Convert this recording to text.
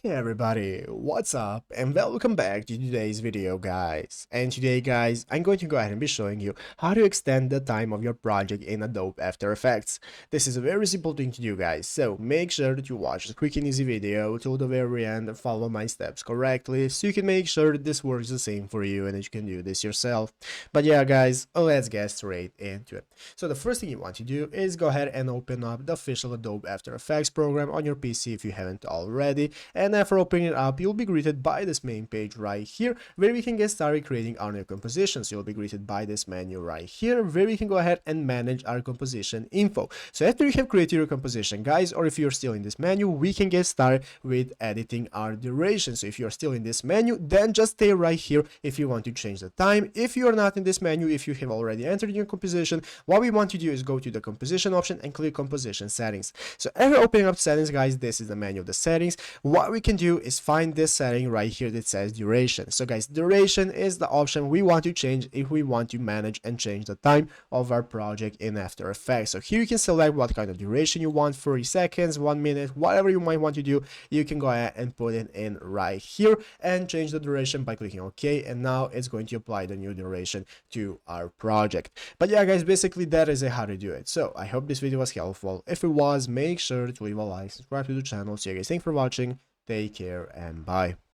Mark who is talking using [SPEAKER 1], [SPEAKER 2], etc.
[SPEAKER 1] Hey everybody, what's up and welcome back to today's video guys. And today guys, I'm going to go ahead and be showing you how to extend the time of your project in Adobe After Effects. This is a very simple thing to do guys, so make sure that you watch the quick and easy video till the very end and follow my steps correctly so you can make sure that this works the same for you and that you can do this yourself. But yeah guys, let's get straight into it. So the first thing you want to do is go ahead and open up the official Adobe After Effects program on your PC if you haven't already. And after opening it up, you'll be greeted by this main page right here, where we can get started creating our new compositions. You'll be greeted by this menu right here, where we can go ahead and manage our composition info. So after you have created your composition, guys, or if you're still in this menu, we can get started with editing our duration. So if you're still in this menu, then just stay right here if you want to change the time. If you're not in this menu, if you have already entered your composition, what we want to do is go to the composition option and click composition settings. So after opening up settings, guys, this is the menu of the settings. What we can do is find this setting right here that says duration. So guys, duration is the option we want to change if we want to manage and change the time of our project in After Effects. So here you can select what kind of duration you want, 30 seconds, 1 minute, whatever you might want to do. You can go ahead and put it in right here and change the duration by clicking OK, and now it's going to apply the new duration to our project. But yeah guys, basically that is how to do it. So I hope this video was helpful. If it was, make sure to leave a like, subscribe to the channel. So you guys, thanks for watching. Take care and bye.